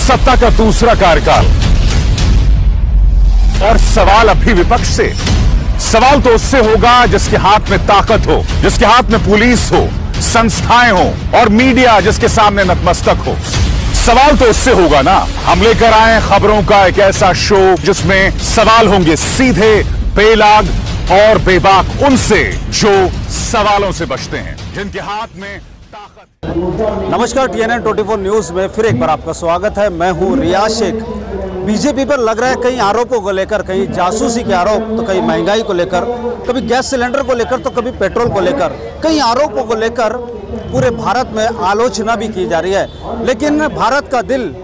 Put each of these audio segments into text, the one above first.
सत्ता का दूसरा कार्यकाल। और सवाल अभी विपक्ष से, सवाल तो उससे होगा जिसके हाथ में ताकत हो, जिसके हाथ में पुलिस हो, संस्थाएं हो और मीडिया जिसके सामने नतमस्तक हो। सवाल तो उससे होगा ना। हम लेकर आए खबरों का एक ऐसा शो जिसमें सवाल होंगे सीधे, बेलाग और बेबाक उनसे जो सवालों से बचते हैं, जिनके हाथ में ताकत। नमस्कार, TNN 24 न्यूज़ में फिर एक बार आपका स्वागत है। मैं हूं रियाज शेख। बीजेपी पर लग रहा है कई आरोपों को लेकर, कहीं जासूसी के आरोप, तो कहीं महंगाई को लेकर, कभी गैस सिलेंडर को लेकर, तो कभी पेट्रोल को लेकर, कई आरोपों को लेकर पूरे भारत में आलोचना भी की जा रही है। लेकिन भारत का दिल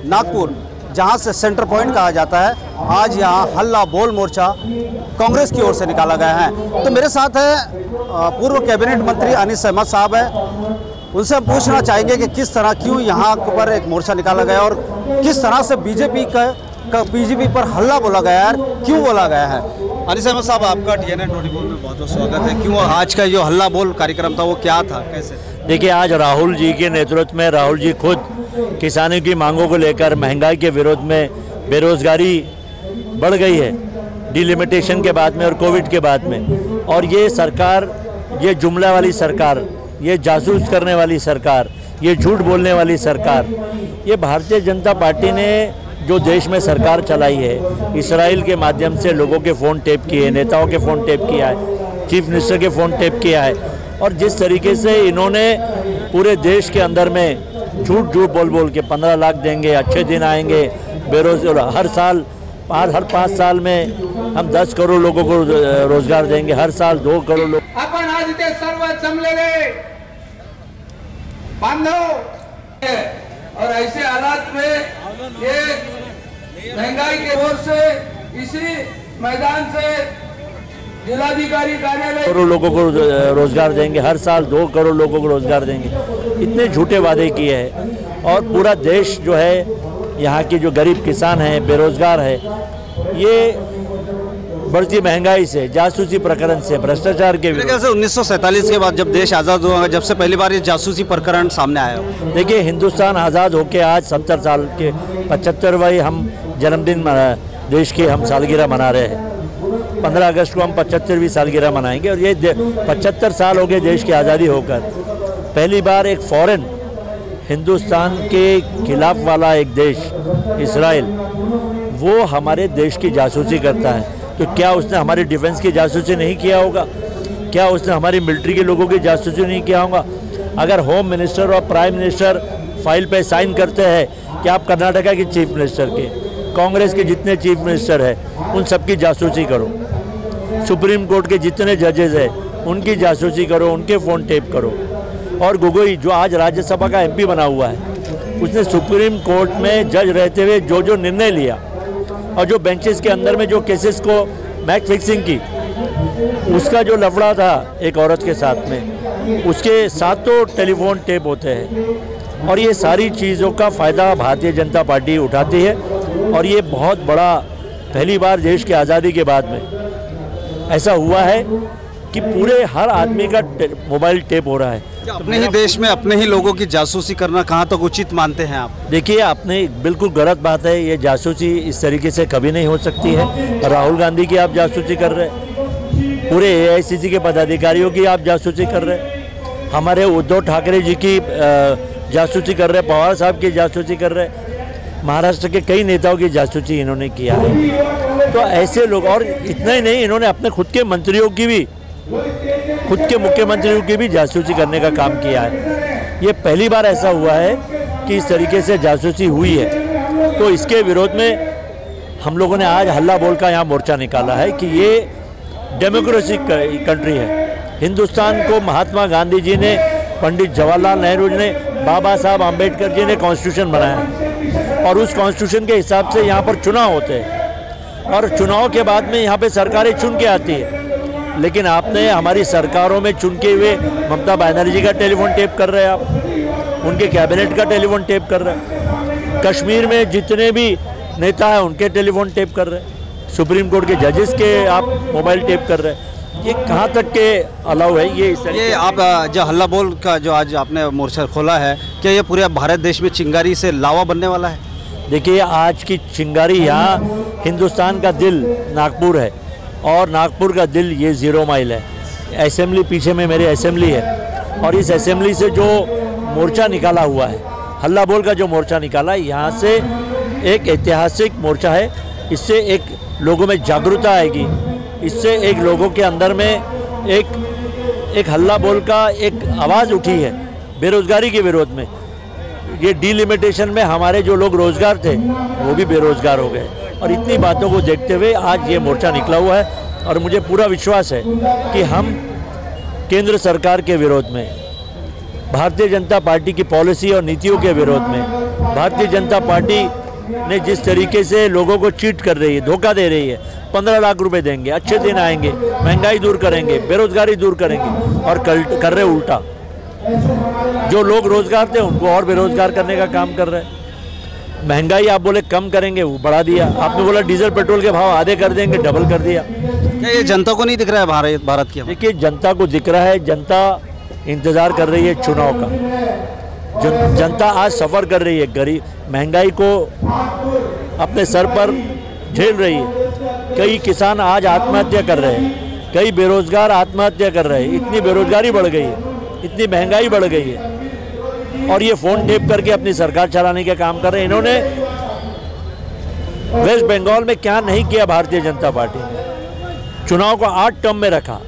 नागपुर, जहां से सेंटर पॉइंट कहा जाता है, आज यहां हल्ला बोल मोर्चा कांग्रेस की ओर से निकाला गया है। तो मेरे साथ है पूर्व कैबिनेट मंत्री अनीस अहमद साहब है। उनसे हम पूछना चाहेंगे कि किस तरह, क्यों यहाँ पर एक मोर्चा निकाला गया और किस तरह से बीजेपी पर हल्ला बोला गया है, क्यों बोला गया है। अनीस अहमद साहब, आपका TNN 24 में बहुत बहुत स्वागत है। क्यों आज का जो हल्ला बोल कार्यक्रम था वो क्या था, कैसे? देखिए, आज राहुल जी के नेतृत्व में राहुल जी खुद किसानों की मांगों को लेकर, महंगाई के विरोध में, बेरोजगारी बढ़ गई है डिलिमिटेशन के बाद में और कोविड के बाद में, और ये सरकार, ये जुमला वाली सरकार, ये जासूस करने वाली सरकार, ये झूठ बोलने वाली सरकार, ये भारतीय जनता पार्टी ने जो देश में सरकार चलाई है, इजराइल के माध्यम से लोगों के फ़ोन टेप किए, नेताओं के फ़ोन टेप किया है, चीफ मिनिस्टर के फ़ोन टेप किया है, और जिस तरीके से इन्होंने पूरे देश के अंदर में झूठ बोल बोल के 15 लाख देंगे, अच्छे दिन आएंगे, बेरोजगार हर साल, हर 5 साल में हम 10 करोड़ लोगों को रोजगार देंगे, हर साल 2 करोड़ लोग। आपण आज इथे सर्व जमलेले बांधव और ऐसे हालात में ये महंगाई के ओर से इसी मैदान से जिलाधिकारी कार्यालय करोड़ लोगों को रोजगार देंगे, हर साल 2 करोड़ लोगों को रोजगार देंगे, इतने झूठे वादे किए हैं। और पूरा देश जो है, यहाँ की जो गरीब किसान है, बेरोजगार है, ये बढ़ती महंगाई से, जासूसी प्रकरण से, भ्रष्टाचार के विरोध से 1947 के बाद जब देश आज़ाद हुआ, जब से पहली बार ये जासूसी प्रकरण सामने आया। देखिए, हिंदुस्तान आज़ाद होके आज 70 साल के 75वां हम जन्मदिन देश की हम सालगिरह मना रहे हैं। 15 अगस्त को हम 75वीं सालगिरह मनाएंगे, और ये 75 साल हो गए देश की आज़ादी होकर। पहली बार एक फॉरेन, हिंदुस्तान के खिलाफ वाला एक देश, इजराइल, वो हमारे देश की जासूसी करता है। तो क्या उसने हमारे डिफेंस की जासूसी नहीं किया होगा? क्या उसने हमारी मिलिट्री के लोगों की जासूसी नहीं किया होगा? अगर होम मिनिस्टर और प्राइम मिनिस्टर फाइल पे साइन करते हैं कि आप कर्नाटका के चीफ मिनिस्टर के, कांग्रेस के जितने चीफ मिनिस्टर हैं उन सबकी जासूसी करो, सुप्रीम कोर्ट के जितने जजेस हैं उनकी जासूसी करो, उनके फ़ोन टेप करो। और गोगोई, जो आज राज्यसभा का MP बना हुआ है, उसने सुप्रीम कोर्ट में जज रहते हुए जो निर्णय लिया, और जो बेंचेस के अंदर में जो केसेस को मैच फिक्सिंग की, उसका जो लफड़ा था एक औरत के साथ में, उसके साथ तो टेलीफोन टेप होते हैं। और ये सारी चीज़ों का फ़ायदा भारतीय जनता पार्टी उठाती है, और ये बहुत बड़ा, पहली बार देश की आज़ादी के बाद में ऐसा हुआ है कि पूरे हर आदमी का मोबाइल टेप हो रहा है। अपने ही देश में अपने ही लोगों की जासूसी करना कहाँ तक उचित मानते हैं आप? देखिए, आपने बिल्कुल गलत बात है। ये जासूसी इस तरीके से कभी नहीं हो सकती है। राहुल गांधी की आप जासूसी कर रहे हैं, पूरे AICC के पदाधिकारियों की आप जासूसी कर रहे हैं, हमारे उद्धव ठाकरे जी की जासूसी कर रहे हैं, पवार साहब की जासूसी कर रहे हैं, महाराष्ट्र के कई नेताओं की जासूसी इन्होंने किया है। तो ऐसे लोग, और इतना ही नहीं, इन्होंने अपने खुद के मंत्रियों की भी, खुद के मुख्यमंत्रियों की भी जासूसी करने का काम किया है। ये पहली बार ऐसा हुआ है कि इस तरीके से जासूसी हुई है। तो इसके विरोध में हम लोगों ने आज हल्ला बोल का यहाँ मोर्चा निकाला है कि ये डेमोक्रेसी कंट्री है। हिंदुस्तान को महात्मा गांधी जी ने, पंडित जवाहरलाल नेहरू जी ने, बाबा साहब आम्बेडकर जी ने कॉन्स्टिट्यूशन बनाया, और उस कॉन्स्टिट्यूशन के हिसाब से यहाँ पर चुनाव होते हैं, और चुनाव के बाद में यहाँ पे सरकारें चुन के आती है। लेकिन आपने हमारी सरकारों में चुनके हुए ममता बनर्जी का टेलीफोन टेप कर रहे हैं, आप उनके कैबिनेट का टेलीफोन टेप कर रहे हैं, कश्मीर में जितने भी नेता हैं उनके टेलीफोन टेप कर रहे हैं, सुप्रीम कोर्ट के जजेस के आप मोबाइल टेप कर रहे हैं। ये कहाँ तक के अलाउ है? ये आप जो हल्ला बोल का जो आज आपने मोर्चा खोला है, क्या ये पूरे भारत देश में चिंगारी से लावा बनने वाला है? देखिए आज की चिंगारी यहाँ हिंदुस्तान का दिल नागपुर है और नागपुर का दिल ये 0 माइल है। असेंबली पीछे में मेरी असेंबली है और इस असेंबली से जो मोर्चा निकाला हुआ है, हल्ला बोल का जो मोर्चा निकाला है, यहाँ से एक ऐतिहासिक मोर्चा है। इससे एक लोगों में जागरूकता आएगी, इससे एक लोगों के अंदर में एक हल्ला बोल का एक आवाज़ उठी है बेरोज़गारी के विरोध में। ये डिलिमिटेशन में हमारे जो लोग रोज़गार थे वो भी बेरोज़गार हो गए और इतनी बातों को देखते हुए आज ये मोर्चा निकला हुआ है और मुझे पूरा विश्वास है कि हम केंद्र सरकार के विरोध में, भारतीय जनता पार्टी की पॉलिसी और नीतियों के विरोध में, भारतीय जनता पार्टी ने जिस तरीके से लोगों को चीट कर रही है, धोखा दे रही है, 15 लाख रुपए देंगे, अच्छे दिन आएंगे, महंगाई दूर करेंगे, बेरोजगारी दूर करेंगे और कर रहे उल्टा। जो लोग रोजगार थे उनको और बेरोजगार करने का काम कर रहे हैं। महंगाई आप बोले कम करेंगे, वो बढ़ा दिया। आपने बोला डीजल पेट्रोल के भाव आधे कर देंगे, डबल कर दिया। क्या ये जनता को नहीं दिख रहा है भारत की? देखिए जनता को दिख रहा है, जनता इंतज़ार कर रही है चुनाव का। जनता आज सफ़र कर रही है, गरीब महंगाई को अपने सर पर झेल रही है। कई किसान आज आत्महत्या कर रहे हैं, कई बेरोजगार आत्महत्या कर रहे हैं। इतनी बेरोजगारी बढ़ गई है, इतनी महंगाई बढ़ गई है और ये फ़ोन टेप करके अपनी सरकार चलाने का काम कर रहे हैं। इन्होंने वेस्ट बंगाल में क्या नहीं किया भारतीय जनता पार्टी ने, चुनाव को 8 टर्म में रखा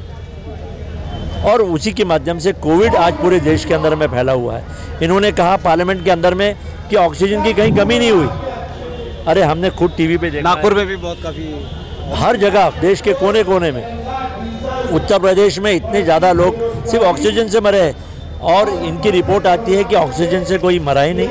और उसी के माध्यम से कोविड आज पूरे देश के अंदर में फैला हुआ है। इन्होंने कहा पार्लियामेंट के अंदर में कि ऑक्सीजन की कहीं कमी नहीं हुई। अरे हमने खुद टीवी पे देखा, नागपुर में भी बहुत काफ़ी, हर जगह देश के कोने कोने में, उत्तर प्रदेश में इतने ज़्यादा लोग सिर्फ ऑक्सीजन से मरे हैं और इनकी रिपोर्ट आती है कि ऑक्सीजन से कोई मरा ही नहीं।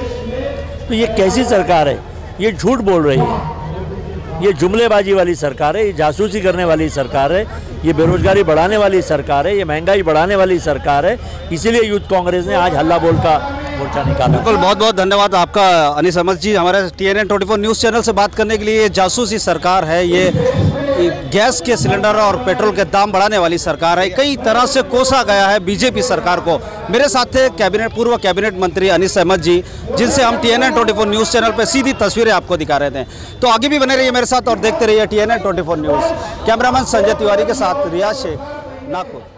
तो ये कैसी सरकार है? ये झूठ बोल रही है, ये जुमलेबाजी वाली सरकार है, ये जासूसी करने वाली सरकार है, ये बेरोजगारी बढ़ाने वाली सरकार है, ये महंगाई बढ़ाने वाली सरकार है। इसीलिए यूथ कांग्रेस ने आज हल्ला बोल का मोर्चा निकाला। बिल्कुल, बहुत बहुत धन्यवाद आपका अनिस अहमद जी, हमारे TNN 24 न्यूज़ चैनल से बात करने के लिए। ये जासूसी सरकार है, ये गैस के सिलेंडर और पेट्रोल के दाम बढ़ाने वाली सरकार है। कई तरह से कोसा गया है बीजेपी सरकार को। मेरे साथ थे पूर्व कैबिनेट मंत्री अनिस अहमद जी, जिनसे हम TNN 24 न्यूज़ चैनल पर सीधी तस्वीरें आपको दिखा रहे थे। तो आगे भी बने रहिए मेरे साथ और देखते रहिए TNN 24 news. Cameraman Sanjay Tiwari के साथ रियाज शेख, नागपुर।